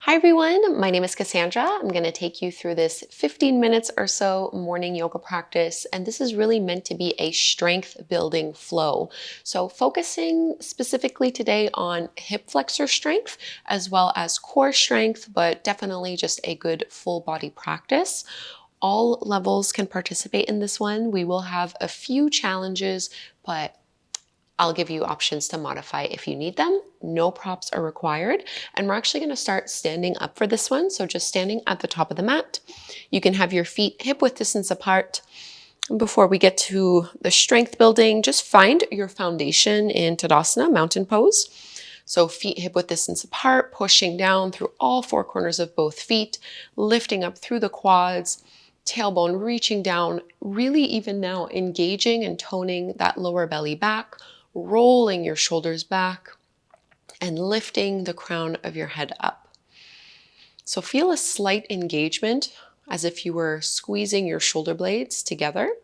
Hi everyone, my name is Cassandra. I'm going to take you through this 15 minutes or so morning yoga practice, and this is really meant to be a strength building flow. So focusing specifically today on hip flexor strength as well as core strength, but definitely just a good full body practice. All levels can participate in this one. We will have a few challenges, but I'll give you options to modify if you need them. No props are required. And we're actually going to start standing up for this one. So just standing at the top of the mat. You can have your feet hip width distance apart. Before we get to the strength building, just find your foundation in Tadasana, mountain pose. So feet hip width distance apart, pushing down through all four corners of both feet, lifting up through the quads, tailbone reaching down, really even now engaging and toning that lower belly back, rolling your shoulders back and lifting the crown of your head up. So feel a slight engagement as if you were squeezing your shoulder blades together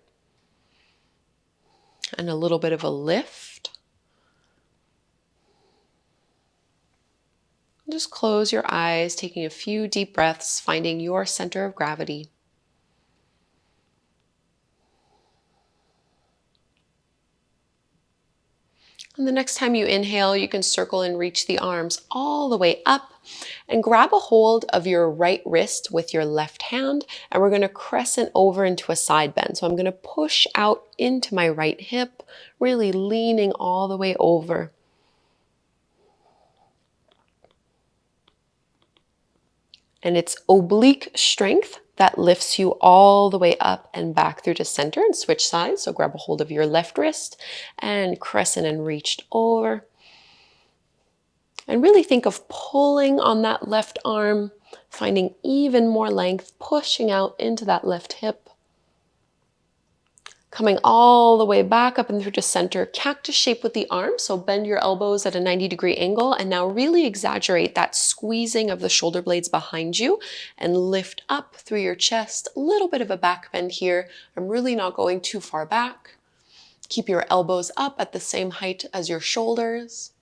and a little bit of a lift. Just close your eyes, taking a few deep breaths, finding your center of gravity. And the next time you inhale, you can circle and reach the arms all the way up and grab a hold of your right wrist with your left hand. And we're going to crescent over into a side bend. So I'm going to push out into my right hip, really leaning all the way over. And it's oblique strength that lifts you all the way up and back through to center and switch sides. So grab a hold of your left wrist and crescent and reached over. And really think of pulling on that left arm, finding even more length, pushing out into that left hip. Coming all the way back up and through to center, cactus shape with the arms. So bend your elbows at a 90-degree angle and now really exaggerate that squeezing of the shoulder blades behind you and lift up through your chest. A little bit of a back bend here. I'm really not going too far back. Keep your elbows up at the same height as your shoulders.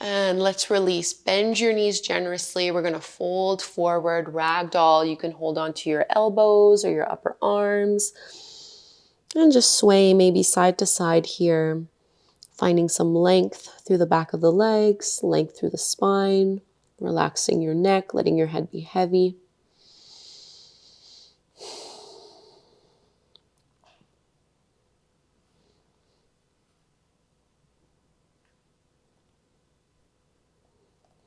And let's release. Bend your knees generously. We're going to fold forward, ragdoll. You can hold on to your elbows or your upper arms. And just sway maybe side to side here. Finding some length through the back of the legs, length through the spine. Relaxing your neck, letting your head be heavy.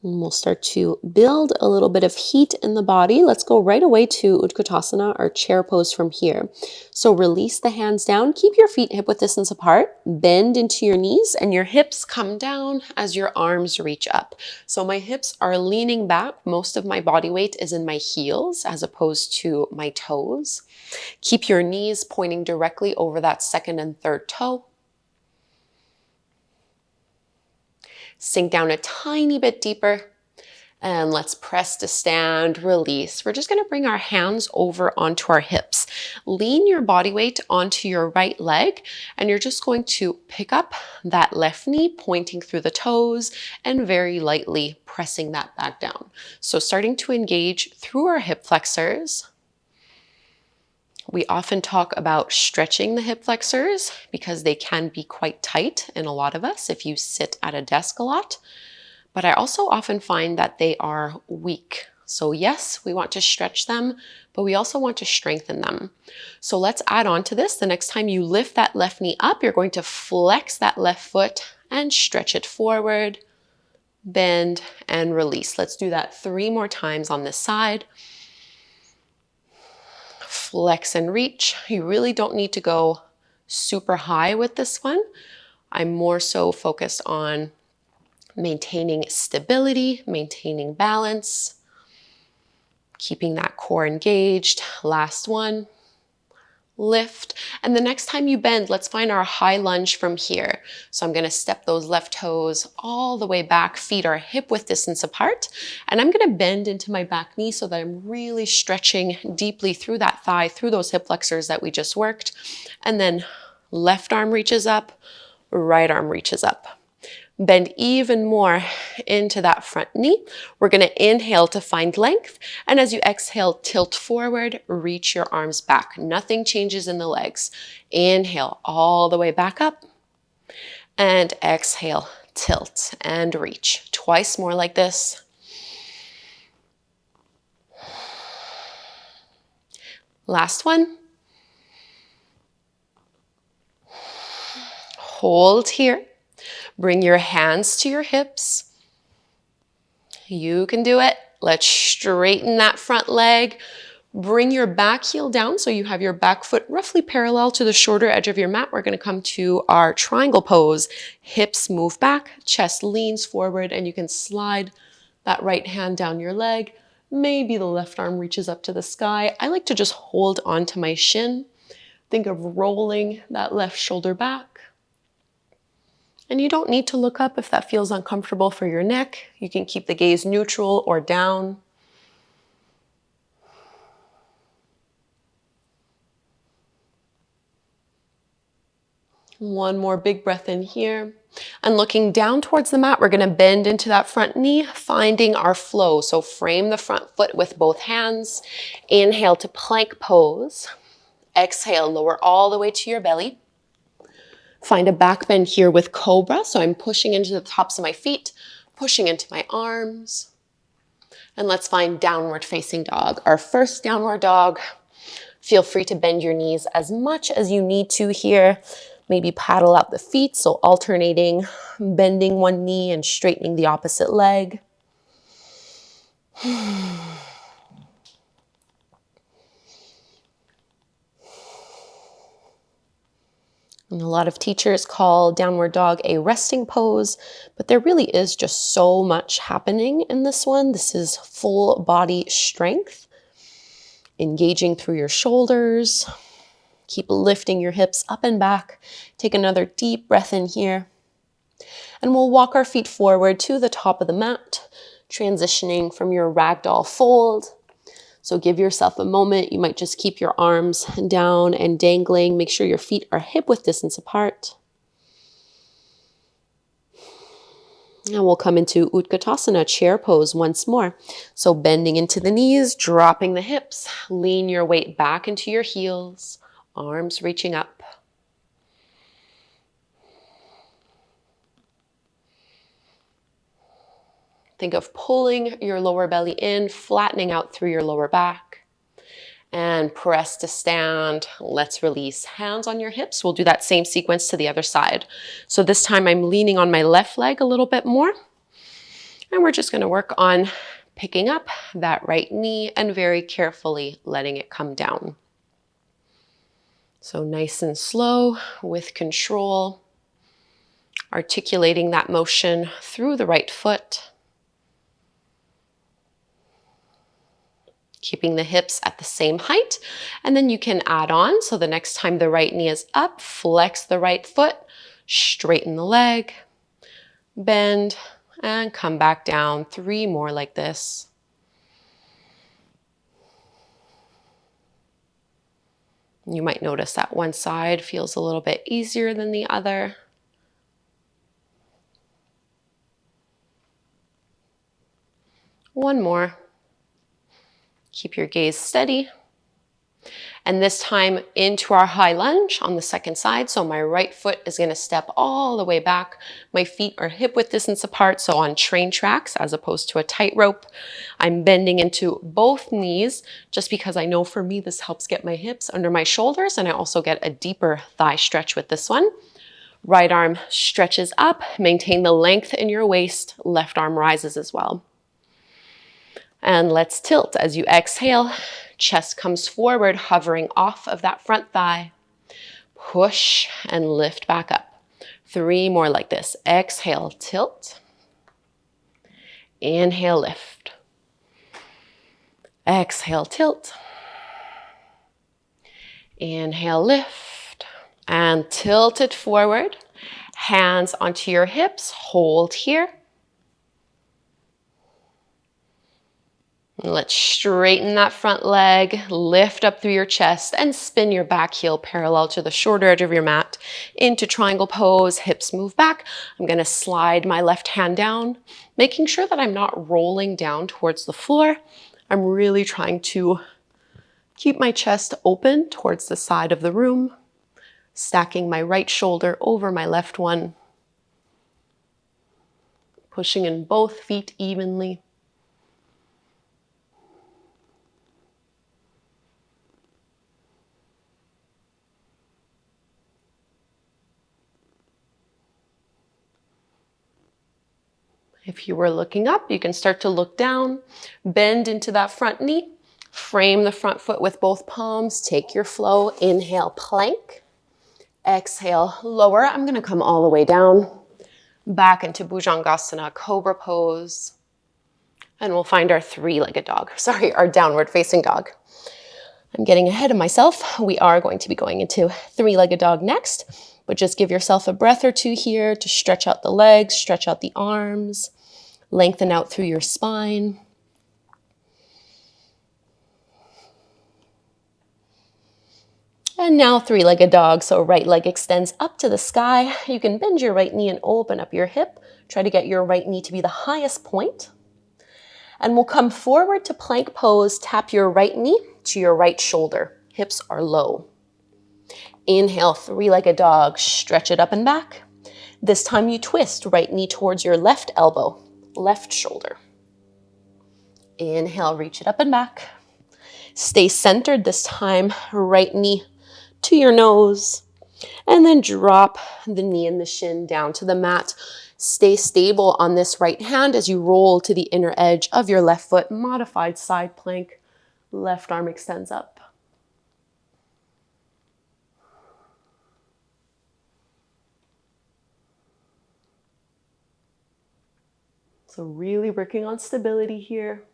And we'll start to build a little bit of heat in the body. Let's go right away to Utkatasana, our chair pose from here. So release the hands down. Keep your feet hip width distance apart. Bend into your knees and your hips come down as your arms reach up. So my hips are leaning back. Most of my body weight is in my heels as opposed to my toes. Keep your knees pointing directly over that second and third toe. Sink down a tiny bit deeper and let's press to stand, release. We're just going to bring our hands over onto our hips. Lean your body weight onto your right leg and you're just going to pick up that left knee pointing through the toes and very lightly pressing that back down. So starting to engage through our hip flexors. We often talk about stretching the hip flexors because they can be quite tight in a lot of us if you sit at a desk a lot. But I also often find that they are weak. So yes, we want to stretch them, but we also want to strengthen them. So let's add on to this. The next time you lift that left knee up, you're going to flex that left foot and stretch it forward, bend and release. Let's do that 3 more times on this side. Flex and reach. You really don't need to go super high with this one. I'm more so focused on maintaining stability, maintaining balance, keeping that core engaged. Last one. Lift. And the next time you bend, let's find our high lunge from here. So I'm going to step those left toes all the way back. Feet are hip width distance apart. And I'm going to bend into my back knee so that I'm really stretching deeply through that thigh, through those hip flexors that we just worked. And then left arm reaches up, right arm reaches up. Bend even more into that front knee. We're going to inhale to find length. And as you exhale, tilt forward, reach your arms back. Nothing changes in the legs. Inhale all the way back up. And exhale, tilt and reach. Twice more like this. Last one. Hold here. Bring your hands to your hips. You can do it. Let's straighten that front leg. Bring your back heel down so you have your back foot roughly parallel to the shorter edge of your mat. We're going to come to our triangle pose. Hips move back, chest leans forward, and you can slide that right hand down your leg. Maybe the left arm reaches up to the sky. I like to just hold on to my shin. Think of rolling that left shoulder back. And you don't need to look up if that feels uncomfortable for your neck. You can keep the gaze neutral or down. One more big breath in here. And looking down towards the mat, we're going to bend into that front knee, finding our flow. So frame the front foot with both hands. Inhale to plank pose. Exhale, lower all the way to your belly. Find a back bend here with cobra. So I'm pushing into the tops of my feet, pushing into my arms. And let's find downward facing dog. Our first downward dog. Feel free to bend your knees as much as you need to here. Maybe paddle out the feet, so alternating, bending one knee and straightening the opposite leg. And a lot of teachers call downward dog a resting pose, but there really is just so much happening in this one. This is full body strength, engaging through your shoulders. Keep lifting your hips up and back. Take another deep breath in here. And we'll walk our feet forward to the top of the mat, transitioning from your ragdoll fold. So give yourself a moment. You might just keep your arms down and dangling. Make sure your feet are hip width distance apart. And we'll come into Utkatasana, chair pose once more. So bending into the knees, dropping the hips. Lean your weight back into your heels. Arms reaching up. Think of pulling your lower belly in, flattening out through your lower back. And press to stand. Let's release. Hands on your hips. We'll do that same sequence to the other side. So this time I'm leaning on my left leg a little bit more. And we're just going to work on picking up that right knee and very carefully letting it come down. So nice and slow with control, articulating that motion through the right foot. Keeping the hips at the same height, and then you can add on. So the next time the right knee is up, flex the right foot, straighten the leg, bend, and come back down. 3 more like this. You might notice that one side feels a little bit easier than the other. One more. Keep your gaze steady. And this time into our high lunge on the second side. So my right foot is going to step all the way back. My feet are hip width distance apart, so on train tracks as opposed to a tightrope. I'm bending into both knees just because I know for me this helps get my hips under my shoulders, and I also get a deeper thigh stretch with this one. Right arm stretches up, maintain the length in your waist. Left arm rises as well. And let's tilt as you exhale. Chest comes forward, hovering off of that front thigh. Push and lift back up. 3 more like this. Exhale, tilt. Inhale, lift. Exhale, tilt. Inhale, lift. And tilt it forward. Hands onto your hips. Hold here. Let's straighten that front leg, lift up through your chest, and spin your back heel parallel to the shorter edge of your mat into triangle pose. Hips move back. I'm going to slide my left hand down, making sure that I'm not rolling down towards the floor. I'm really trying to keep my chest open towards the side of the room, stacking my right shoulder over my left one, pushing in both feet evenly. If you were looking up, you can start to look down, bend into that front knee, frame the front foot with both palms, take your flow, inhale, plank, exhale, lower. I'm gonna come all the way down, back into Bhujangasana, cobra pose, and we'll find our three-legged dog. Sorry, our downward facing dog. I'm getting ahead of myself. We are going to be going into three-legged dog next, but just give yourself a breath or two here to stretch out the legs, stretch out the arms, lengthen out through your spine. And now three-legged dog, so right leg extends up to the sky. You can bend your right knee and open up your hip. Try to get your right knee to be the highest point. And we'll come forward to plank pose, tap your right knee to your right shoulder. Hips are low. Inhale, three-legged dog, stretch it up and back. This time you twist, right knee towards your left elbow, left shoulder. Inhale, reach it up and back. Stay centered this time, right knee to your nose, and then drop the knee and the shin down to the mat. Stay stable on this right hand as you roll to the inner edge of your left foot, modified side plank. Left arm extends up. So really working on stability here.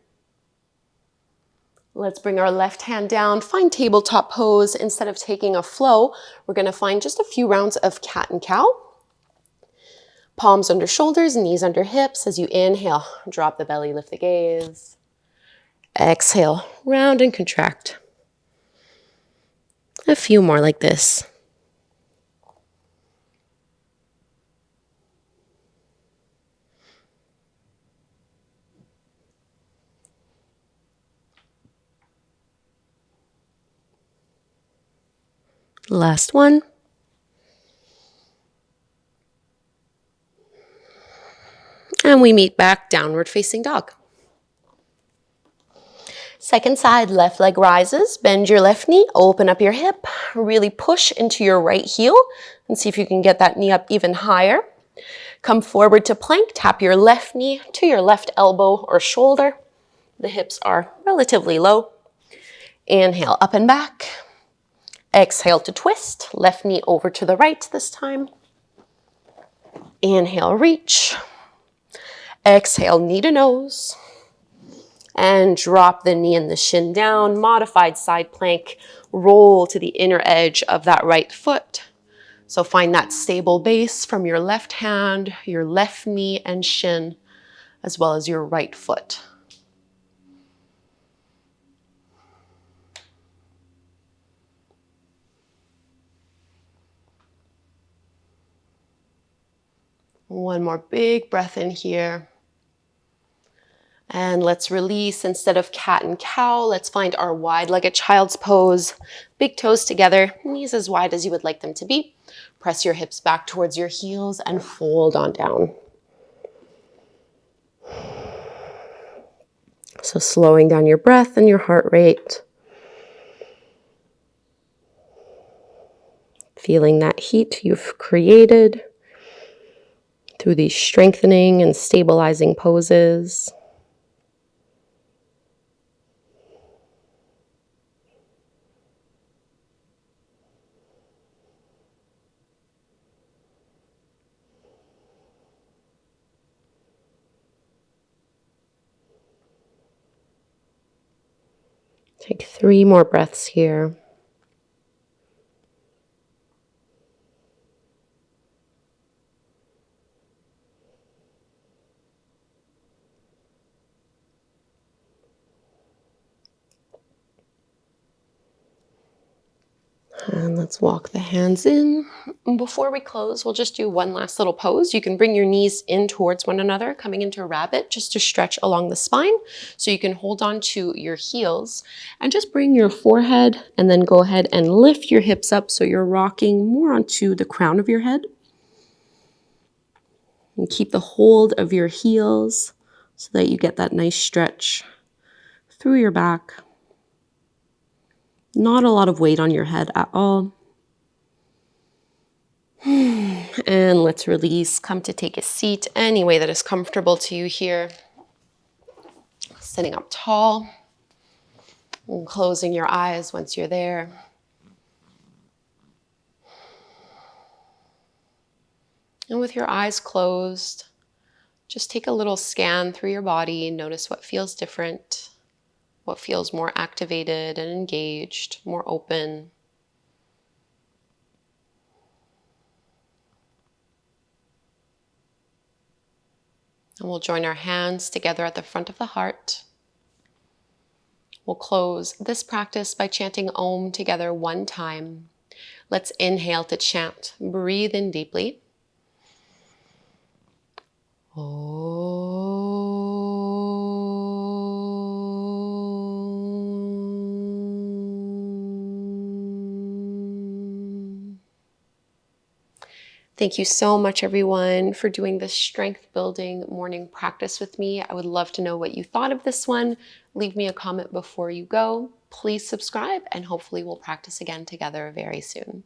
Let's bring our left hand down, find tabletop pose. Instead of taking a flow, we're gonna find just a few rounds of cat and cow. Palms under shoulders, knees under hips. As you inhale, drop the belly, lift the gaze. Exhale, round and contract. A few more like this. Last one. And we meet back, downward facing dog. Second side, left leg rises, bend your left knee, open up your hip, really push into your right heel and see if you can get that knee up even higher. Come forward to plank, tap your left knee to your left elbow or shoulder. The hips are relatively low. Inhale, up and back. Exhale to twist, left knee over to the right this time. Inhale, reach. Exhale, knee to nose. And drop the knee and the shin down, modified side plank, roll to the inner edge of that right foot. So find that stable base from your left hand, your left knee and shin, as well as your right foot. One more big breath in here. And let's release. Instead of cat and cow, let's find our wide-legged child's pose. Big toes together, knees as wide as you would like them to be. Press your hips back towards your heels and fold on down. So slowing down your breath and your heart rate. Feeling that heat you've created through these strengthening and stabilizing poses. Take 3 more breaths here. And let's walk the hands in. And before we close, we'll just do one last little pose. You can bring your knees in towards one another, coming into a rabbit, just to stretch along the spine. So you can hold on to your heels and just bring your forehead and then go ahead and lift your hips up so you're rocking more onto the crown of your head. And keep the hold of your heels so that you get that nice stretch through your back. Not a lot of weight on your head at all. And let's release. Come to take a seat any way that is comfortable to you here. Sitting up tall and closing your eyes once you're there. And with your eyes closed, just take a little scan through your body. Notice what feels different, what feels more activated and engaged, more open. And we'll join our hands together at the front of the heart. We'll close this practice by chanting Om together one time. Let's inhale to chant. Breathe in deeply. Om. Thank you so much, everyone, for doing this strength building morning practice with me. I would love to know what you thought of this one. Leave me a comment before you go. Please subscribe, and hopefully we'll practice again together very soon.